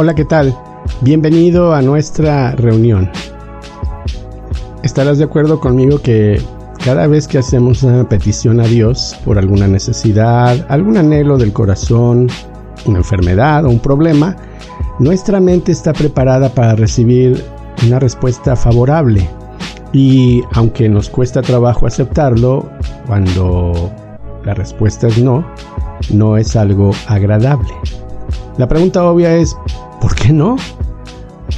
Hola, ¿qué tal? Bienvenido a nuestra reunión. Estarás de acuerdo conmigo que cada vez que hacemos una petición a Dios por alguna necesidad, algún anhelo del corazón, una enfermedad o un problema, nuestra mente está preparada para recibir una respuesta favorable. Y aunque nos cuesta trabajo aceptarlo, cuando la respuesta es no, no es algo agradable. La pregunta obvia es, ¿por qué no?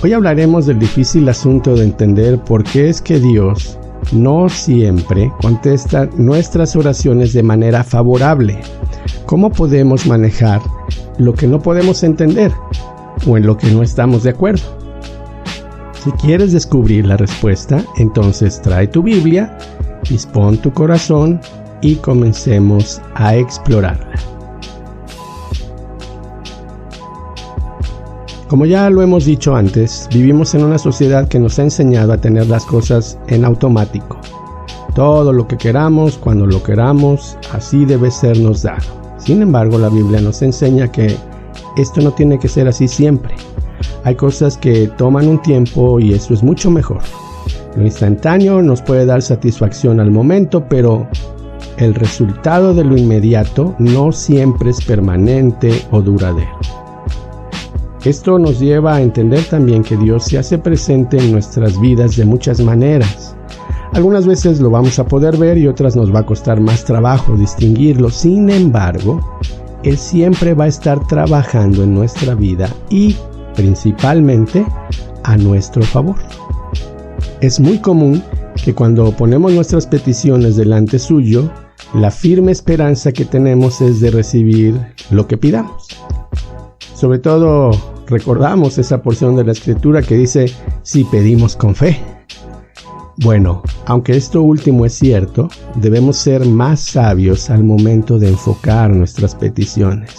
Hoy hablaremos del difícil asunto de entender por qué es que Dios no siempre contesta nuestras oraciones de manera favorable. ¿Cómo podemos manejar lo que no podemos entender o en lo que no estamos de acuerdo? Si quieres descubrir la respuesta, entonces trae tu Biblia, dispón tu corazón y comencemos a explorarla. Como ya lo hemos dicho antes, vivimos en una sociedad que nos ha enseñado a tener las cosas en automático. Todo lo que queramos, cuando lo queramos, así debe sernos dado. Sin embargo, la Biblia nos enseña que esto no tiene que ser así siempre. Hay cosas que toman un tiempo y eso es mucho mejor. Lo instantáneo nos puede dar satisfacción al momento, pero el resultado de lo inmediato no siempre es permanente o duradero. Esto nos lleva a entender también que Dios se hace presente en nuestras vidas de muchas maneras. Algunas veces lo vamos a poder ver y otras nos va a costar más trabajo distinguirlo. Sin embargo, Él siempre va a estar trabajando en nuestra vida y principalmente a nuestro favor. Es muy común que cuando ponemos nuestras peticiones delante suyo, la firme esperanza que tenemos es de recibir lo que pidamos. Sobre todo recordamos esa porción de la Escritura que dice, si pedimos con fe. Bueno, aunque esto último es cierto, debemos ser más sabios al momento de enfocar nuestras peticiones,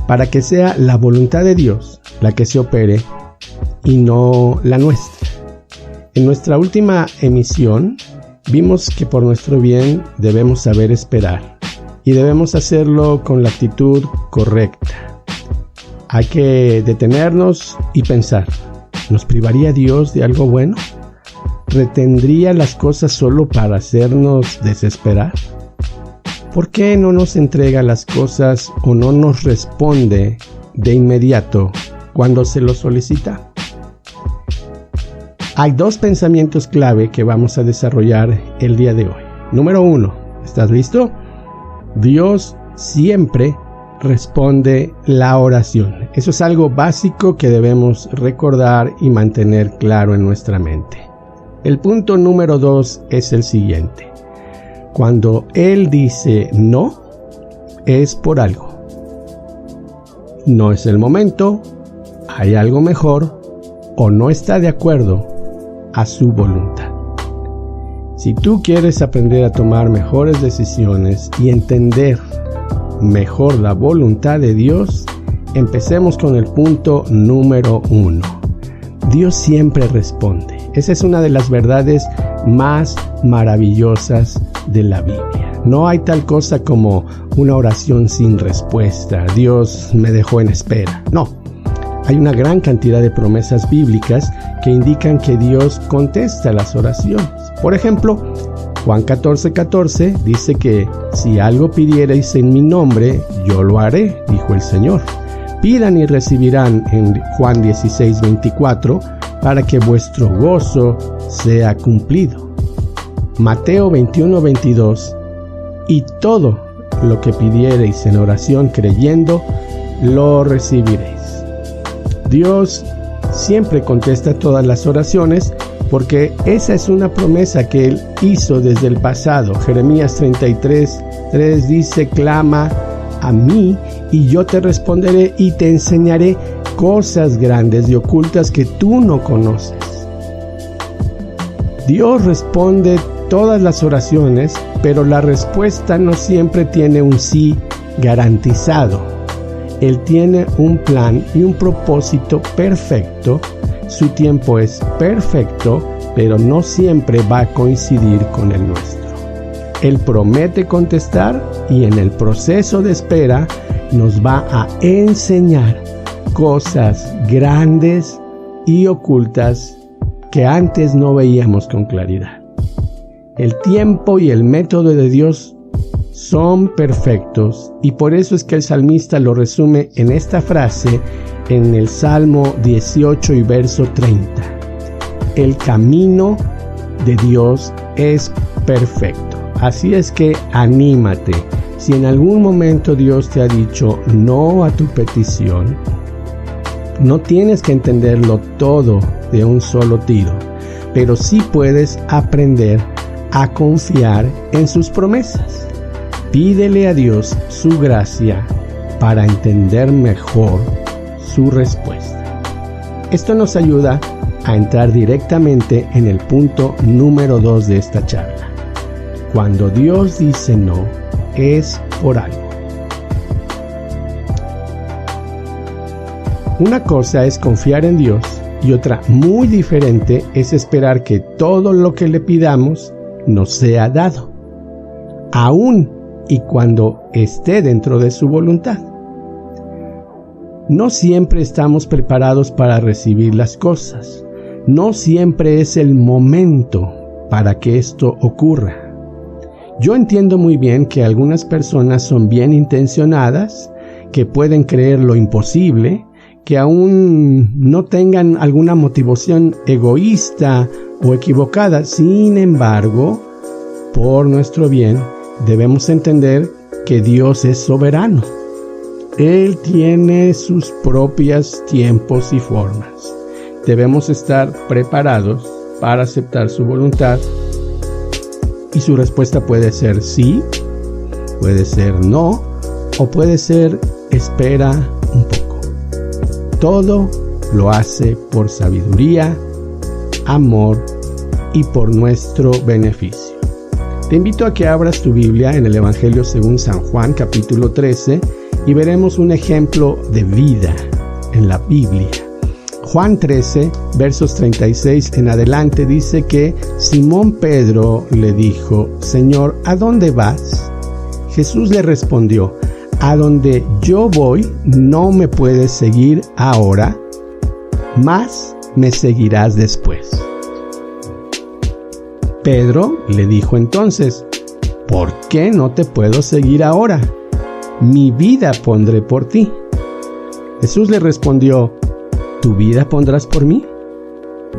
para que sea la voluntad de Dios la que se opere y no la nuestra. En nuestra última emisión, vimos que por nuestro bien debemos saber esperar y debemos hacerlo con la actitud correcta. Hay que detenernos y pensar, ¿nos privaría Dios de algo bueno? ¿Retendría las cosas solo para hacernos desesperar? ¿Por qué no nos entrega las cosas o no nos responde de inmediato cuando se lo solicita? Hay dos pensamientos clave que vamos a desarrollar el día de hoy. Número 1, ¿estás listo? Dios siempre responde la oración. Eso es algo básico que debemos recordar y mantener claro en nuestra mente. El punto número 2 es el siguiente. Cuando Él dice no, es por algo. No es el momento, hay algo mejor o no está de acuerdo a su voluntad. Si tú quieres aprender a tomar mejores decisiones y entender mejor la voluntad de Dios, empecemos con el punto número 1. Dios siempre responde. Esa es una de las verdades más maravillosas de la Biblia. No hay tal cosa como una oración sin respuesta. Dios me dejó en espera. No. Hay una gran cantidad de promesas bíblicas que indican que Dios contesta las oraciones. Por ejemplo, Juan 14:14 dice que si algo pidierais en mi nombre, yo lo haré, dijo el Señor. Pidan y recibirán en Juan 16:24 para que vuestro gozo sea cumplido. Mateo 21:22 y todo lo que pidiereis en oración creyendo, lo recibiréis. Dios siempre contesta todas las oraciones porque esa es una promesa que Él hizo desde el pasado. Jeremías 33:3 dice, clama a mí y yo te responderé y te enseñaré cosas grandes y ocultas que tú no conoces. Dios responde todas las oraciones, pero la respuesta no siempre tiene un sí garantizado. Él tiene un plan y un propósito perfecto. Su tiempo es perfecto, pero no siempre va a coincidir con el nuestro. Él promete contestar y en el proceso de espera nos va a enseñar cosas grandes y ocultas que antes no veíamos con claridad. El tiempo y el método de Dios son perfectos y por eso es que el salmista lo resume en esta frase en el Salmo 18 y verso 30. El camino de Dios es perfecto. Así es que anímate. Si en algún momento Dios te ha dicho no a tu petición, no tienes que entenderlo todo de un solo tiro, pero sí puedes aprender a confiar en sus promesas. Pídele a Dios su gracia para entender mejor su respuesta. Esto nos ayuda a entrar directamente en el punto número 2 de esta charla. Cuando Dios dice no, es por algo. Una cosa es confiar en Dios y otra muy diferente es esperar que todo lo que le pidamos nos sea dado, aún y cuando esté dentro de su voluntad. No siempre estamos preparados para recibir las cosas. No siempre es el momento para que esto ocurra. Yo entiendo muy bien que algunas personas son bien intencionadas, que pueden creer lo imposible, que aún no tengan alguna motivación egoísta o equivocada. Sin embargo, por nuestro bien, debemos entender que Dios es soberano. Él tiene sus propios tiempos y formas. Debemos estar preparados para aceptar su voluntad. Y su respuesta puede ser sí, puede ser no, o puede ser espera un poco. Todo lo hace por sabiduría, amor y por nuestro beneficio. Te invito a que abras tu Biblia en el Evangelio según San Juan, capítulo 13, y veremos un ejemplo de vida en la Biblia. Juan 13, versos 36 en adelante dice que Simón Pedro le dijo: Señor, ¿a dónde vas? Jesús le respondió: a donde yo voy no me puedes seguir ahora, mas me seguirás después. Pedro le dijo entonces: ¿por qué no te puedo seguir ahora? Mi vida pondré por ti. Jesús le respondió: ¿tu vida pondrás por mí?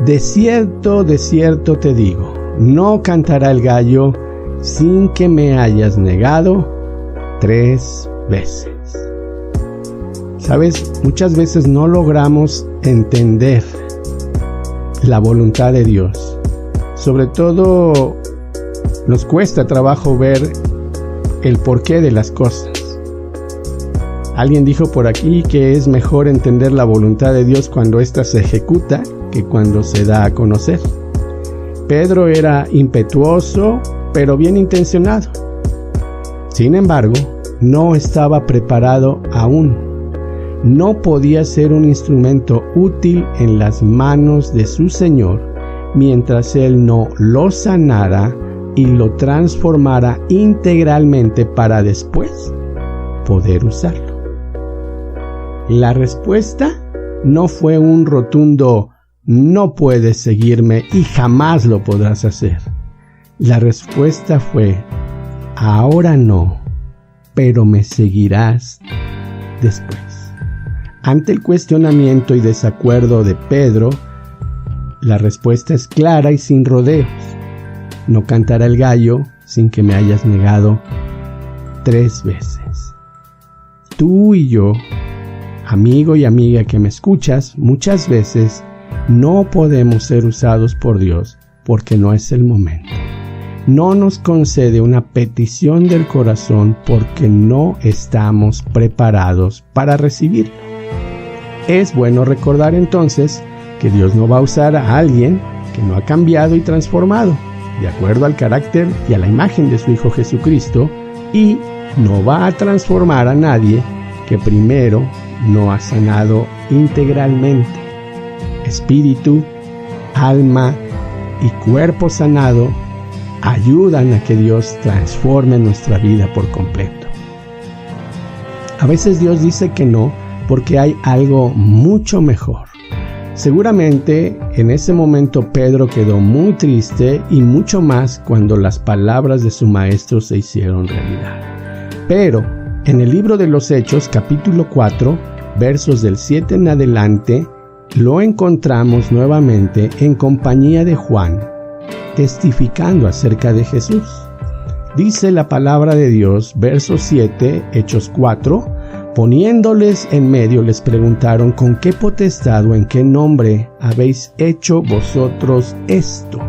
De cierto te digo, no cantará el gallo sin que me hayas negado 3 veces. ¿Sabes? Muchas veces no logramos entender la voluntad de Dios. Sobre todo nos cuesta trabajo ver el porqué de las cosas. Alguien dijo por aquí que es mejor entender la voluntad de Dios cuando ésta se ejecuta que cuando se da a conocer. Pedro era impetuoso, pero bien intencionado. Sin embargo, no estaba preparado aún. No podía ser un instrumento útil en las manos de su Señor mientras Él no lo sanara y lo transformara integralmente para después poder usarlo. La respuesta no fue un rotundo no puedes seguirme y jamás lo podrás hacer. La respuesta fue: ahora no, pero me seguirás después. Ante el cuestionamiento y desacuerdo de Pedro, la respuesta es clara y sin rodeos: no cantará el gallo sin que me hayas negado 3 veces. Tú y yo, amigo y amiga que me escuchas, muchas veces no podemos ser usados por Dios porque no es el momento. No nos concede una petición del corazón porque no estamos preparados para recibirlo. Es bueno recordar entonces que Dios no va a usar a alguien que no ha cambiado y transformado de acuerdo al carácter y a la imagen de su Hijo Jesucristo, y no va a transformar a nadie que primero no ha sanado integralmente. Espíritu, alma y cuerpo sanado ayudan a que Dios transforme nuestra vida por completo. A veces Dios dice que no porque hay algo mucho mejor. Seguramente en ese momento Pedro quedó muy triste y mucho más cuando las palabras de su maestro se hicieron realidad. Pero en el libro de los Hechos, capítulo 4, versos del 7 en adelante, lo encontramos nuevamente en compañía de Juan, testificando acerca de Jesús. Dice la palabra de Dios, verso 7, Hechos 4, poniéndoles en medio les preguntaron: ¿con qué potestad o en qué nombre habéis hecho vosotros esto?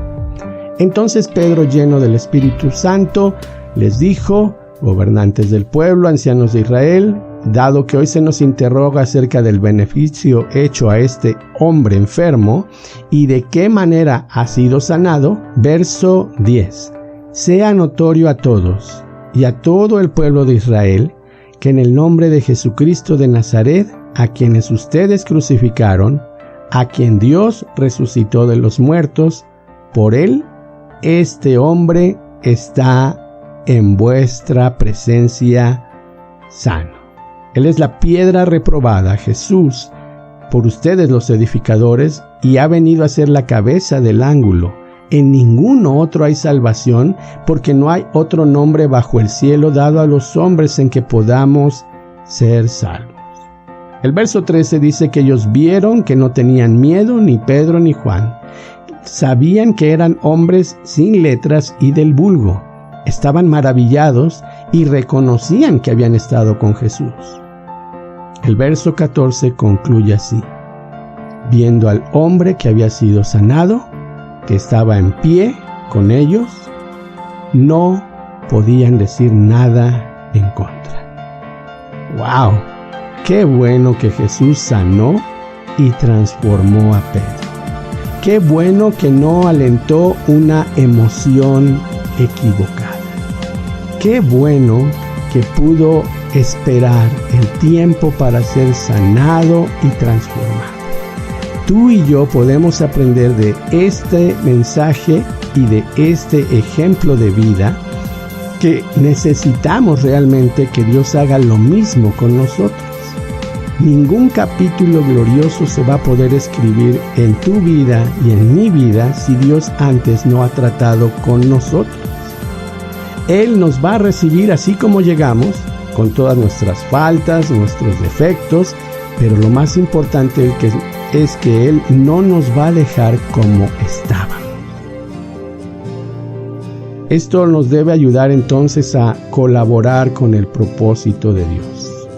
Entonces Pedro, lleno del Espíritu Santo, les dijo: gobernantes del pueblo, ancianos de Israel, dado que hoy se nos interroga acerca del beneficio hecho a este hombre enfermo y de qué manera ha sido sanado, verso 10, sea notorio a todos y a todo el pueblo de Israel que en el nombre de Jesucristo de Nazaret, a quienes ustedes crucificaron, a quien Dios resucitó de los muertos, por él, este hombre está en vuestra presencia sano. Él es la piedra reprobada, Jesús, por ustedes los edificadores, y ha venido a ser la cabeza del ángulo. En ninguno otro hay salvación, porque no hay otro nombre bajo el cielo dado a los hombres en que podamos ser salvos. El verso 13 dice que ellos vieron que no tenían miedo ni Pedro ni Juan. Sabían que eran hombres sin letras y del vulgo. Estaban maravillados y reconocían que habían estado con Jesús. El verso 14 concluye así: viendo al hombre que había sido sanado, que estaba en pie con ellos, no podían decir nada en contra. ¡Wow! ¡Qué bueno que Jesús sanó y transformó a Pedro! ¡Qué bueno que no alentó una emoción equivocada! ¡Qué bueno que pudo esperar el tiempo para ser sanado y transformado! Tú y yo podemos aprender de este mensaje y de este ejemplo de vida que necesitamos realmente que Dios haga lo mismo con nosotros. Ningún capítulo glorioso se va a poder escribir en tu vida y en mi vida si Dios antes no ha tratado con nosotros. Él nos va a recibir así como llegamos, con todas nuestras faltas, nuestros defectos, pero lo más importante es que Él no nos va a dejar como estábamos. Esto nos debe ayudar entonces a colaborar con el propósito de Dios.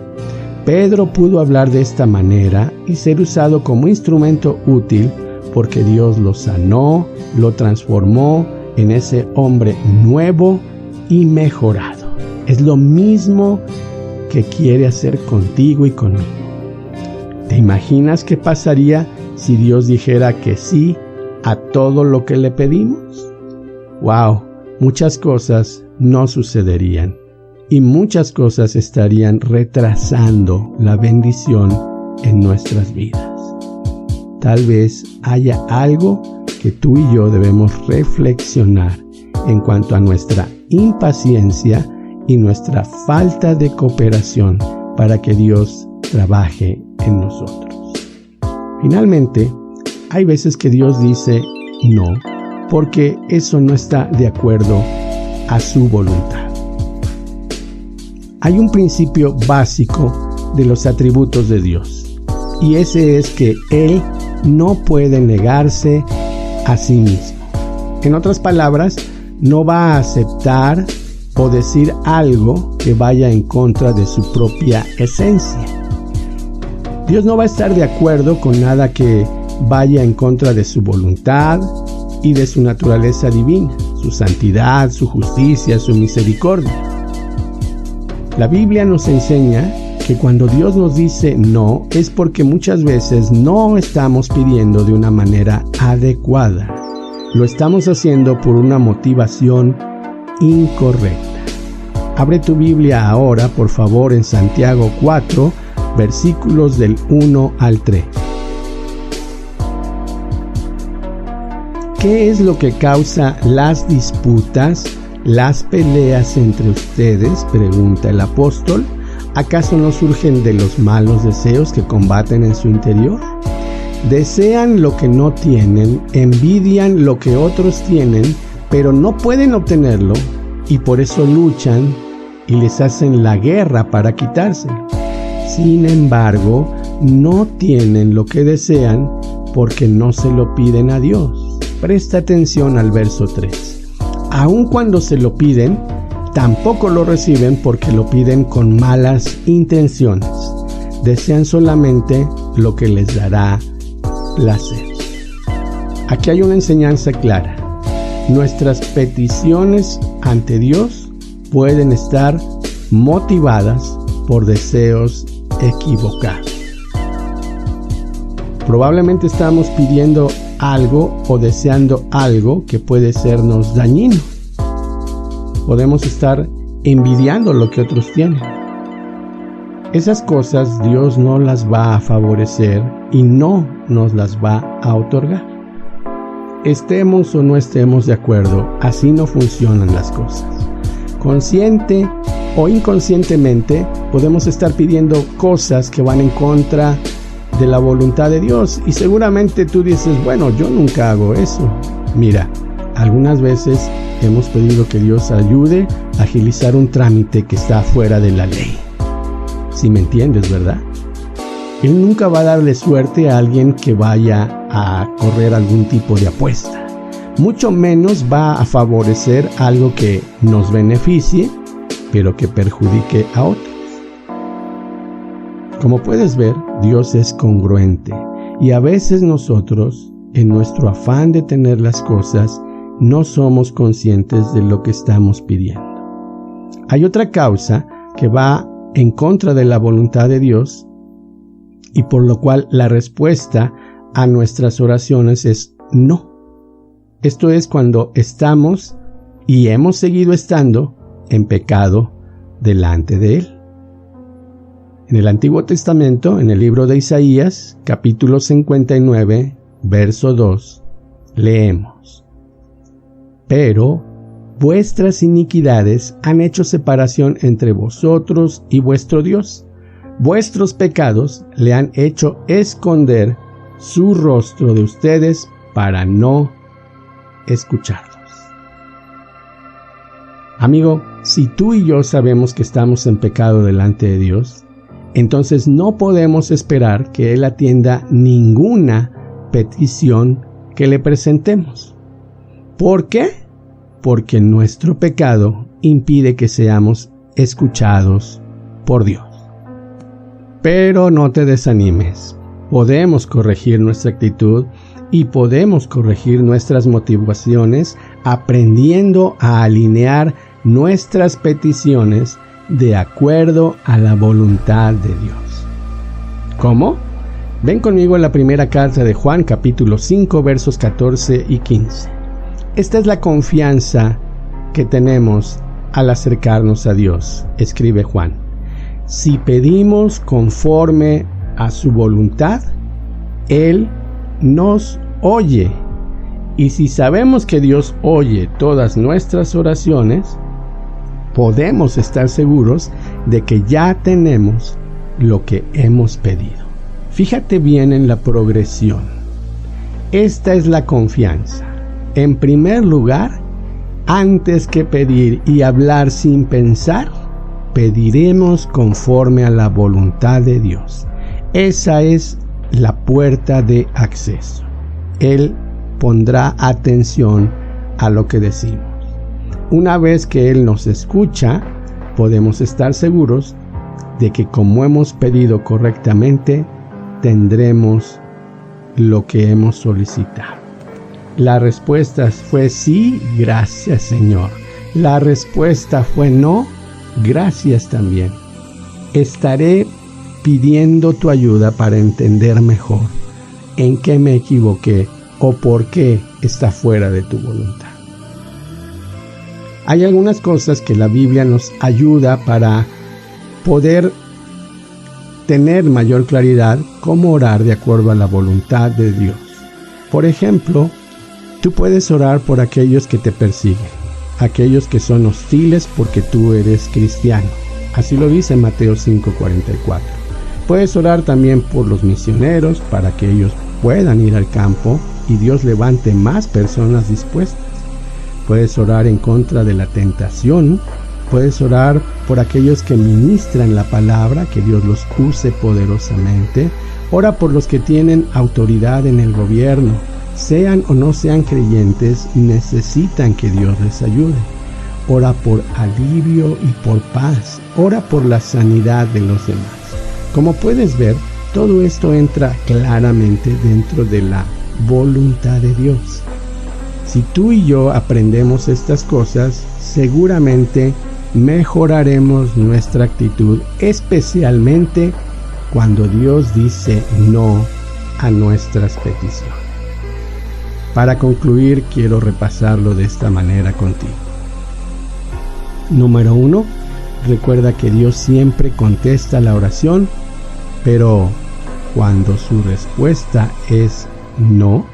Pedro pudo hablar de esta manera y ser usado como instrumento útil porque Dios lo sanó, lo transformó en ese hombre nuevo y mejorado. Es lo mismo que quiere hacer contigo y conmigo. ¿Te imaginas qué pasaría si Dios dijera que sí a todo lo que le pedimos? ¡Wow! Muchas cosas no sucederían y muchas cosas estarían retrasando la bendición en nuestras vidas. Tal vez haya algo que tú y yo debemos reflexionar en cuanto a nuestra impaciencia y nuestra falta de cooperación para que Dios trabaje en nosotros. Finalmente, hay veces que Dios dice no, porque eso no está de acuerdo a su voluntad. Hay un principio básico de los atributos de Dios, y ese es que Él no puede negarse a sí mismo. En otras palabras, no va a aceptar o decir algo que vaya en contra de su propia esencia. Dios no va a estar de acuerdo con nada que vaya en contra de su voluntad y de su naturaleza divina, su santidad, su justicia, su misericordia. La Biblia nos enseña que cuando Dios nos dice no, es porque muchas veces no estamos pidiendo de una manera adecuada. Lo estamos haciendo por una motivación incorrecta. Abre tu Biblia ahora, por favor, en Santiago 4, versículos del 1 al 3. ¿Qué es lo que causa las disputas, las peleas entre ustedes?, pregunta el apóstol. ¿Acaso no surgen de los malos deseos que combaten en su interior? Desean lo que no tienen, envidian lo que otros tienen, pero no pueden obtenerlo y por eso luchan y les hacen la guerra para quitárselo. Sin embargo, no tienen lo que desean porque no se lo piden a Dios. Presta atención al verso 3. Aun cuando se lo piden, tampoco lo reciben porque lo piden con malas intenciones. Desean solamente lo que les dará placer. Aquí hay una enseñanza clara. Nuestras peticiones ante Dios pueden estar motivadas por deseos equivocados. Probablemente estamos pidiendo algo o deseando algo que puede sernos dañino. Podemos estar envidiando lo que otros tienen. Esas cosas Dios no las va a favorecer y no nos las va a otorgar. Estemos o no estemos de acuerdo, así no funcionan las cosas. Consciente o inconscientemente podemos estar pidiendo cosas que van en contra de la voluntad de Dios y seguramente tú dices, bueno, yo nunca hago eso. Mira, algunas veces hemos pedido que Dios ayude a agilizar un trámite que está fuera de la ley. Si me entiendes, ¿verdad? Él nunca va a darle suerte a alguien que vaya a correr algún tipo de apuesta. Mucho menos va a favorecer algo que nos beneficie, pero que perjudique a otros. Como puedes ver, Dios es congruente y a veces nosotros, en nuestro afán de tener las cosas, no somos conscientes de lo que estamos pidiendo. Hay otra causa que va en contra de la voluntad de Dios y por lo cual la respuesta a nuestras oraciones es no. Esto es cuando estamos y hemos seguido estando en pecado delante de Él. En el Antiguo Testamento, en el libro de Isaías, capítulo 59, verso 2, leemos: Pero vuestras iniquidades han hecho separación entre vosotros y vuestro Dios. Vuestros pecados le han hecho esconder su rostro de ustedes para no escucharlos. Amigo, si tú y yo sabemos que estamos en pecado delante de Dios, entonces no podemos esperar que Él atienda ninguna petición que le presentemos. ¿Por qué? Porque nuestro pecado impide que seamos escuchados por Dios. Pero no te desanimes. Podemos corregir nuestra actitud y podemos corregir nuestras motivaciones aprendiendo a alinear nuestras peticiones de acuerdo a la voluntad de Dios. ¿Cómo? Ven conmigo a la primera carta de Juan, capítulo 5, versos 14 y 15. Esta es la confianza que tenemos al acercarnos a Dios, escribe Juan. Si pedimos conforme a su voluntad, Él nos oye. Y si sabemos que Dios oye todas nuestras oraciones, podemos estar seguros de que ya tenemos lo que hemos pedido. Fíjate bien en la progresión. Esta es la confianza. En primer lugar, antes que pedir y hablar sin pensar, pediremos conforme a la voluntad de Dios. Esa es la puerta de acceso. Él pondrá atención a lo que decimos. Una vez que Él nos escucha, podemos estar seguros de que como hemos pedido correctamente, tendremos lo que hemos solicitado. La respuesta fue sí, gracias Señor. La respuesta fue no, gracias también. Estaré pidiendo tu ayuda para entender mejor en qué me equivoqué o por qué está fuera de tu voluntad. Hay algunas cosas que la Biblia nos ayuda para poder tener mayor claridad cómo orar de acuerdo a la voluntad de Dios. Por ejemplo, tú puedes orar por aquellos que te persiguen, aquellos que son hostiles porque tú eres cristiano. Así lo dice Mateo 5:44. Puedes orar también por los misioneros para que ellos puedan ir al campo y Dios levante más personas dispuestas. Puedes orar en contra de la tentación. Puedes orar por aquellos que ministran la palabra, que Dios los use poderosamente. Ora por los que tienen autoridad en el gobierno. Sean o no sean creyentes, necesitan que Dios les ayude. Ora por alivio y por paz. Ora por la sanidad de los demás. Como puedes ver, todo esto entra claramente dentro de la voluntad de Dios. Si tú y yo aprendemos estas cosas, seguramente mejoraremos nuestra actitud, especialmente cuando Dios dice no a nuestras peticiones. Para concluir, quiero repasarlo de esta manera contigo. Número 1, recuerda que Dios siempre contesta la oración, pero cuando su respuesta es no,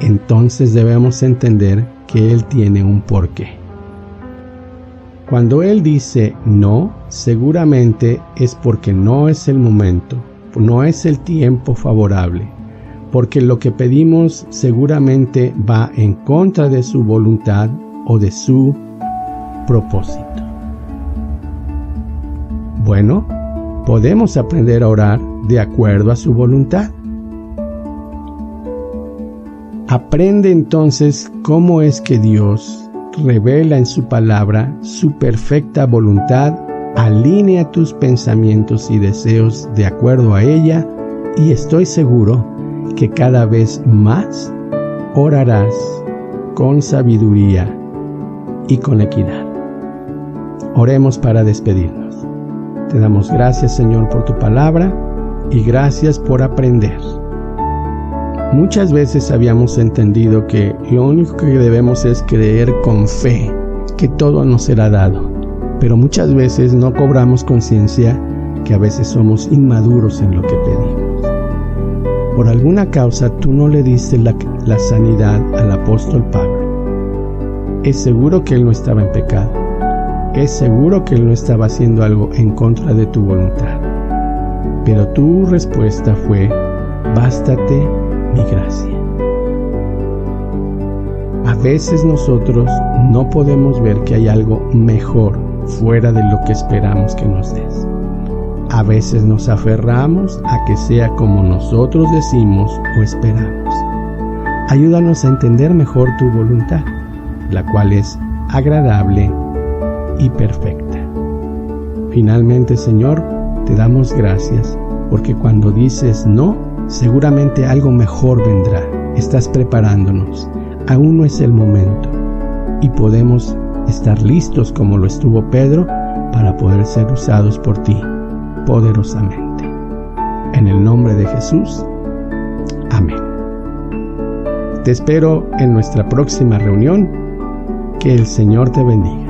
entonces debemos entender que Él tiene un porqué. Cuando Él dice no, seguramente es porque no es el momento, no es el tiempo favorable, porque lo que pedimos seguramente va en contra de su voluntad o de su propósito. Bueno, podemos aprender a orar de acuerdo a su voluntad. Aprende entonces cómo es que Dios revela en su palabra su perfecta voluntad, alinea tus pensamientos y deseos de acuerdo a ella, y estoy seguro que cada vez más orarás con sabiduría y con equidad. Oremos para despedirnos. Te damos gracias, Señor, por tu palabra y gracias por aprender. Muchas veces habíamos entendido que lo único que debemos es creer con fe que todo nos será dado, pero muchas veces no cobramos conciencia que a veces somos inmaduros en lo que pedimos. Por alguna causa tú no le diste la sanidad al apóstol Pablo. Es seguro que él no estaba en pecado. Es seguro que él no estaba haciendo algo en contra de tu voluntad. Pero tu respuesta fue: bástate mi gracia. A veces nosotros no podemos ver que hay algo mejor fuera de lo que esperamos que nos des. A veces nos aferramos a que sea como nosotros decimos o esperamos. Ayúdanos a entender mejor tu voluntad, la cual es agradable y perfecta. Finalmente, Señor, te damos gracias porque cuando dices no, seguramente algo mejor vendrá. Estás preparándonos. Aún no es el momento. Y podemos estar listos como lo estuvo Pedro para poder ser usados por ti poderosamente. En el nombre de Jesús. Amén. Te espero en nuestra próxima reunión. Que el Señor te bendiga.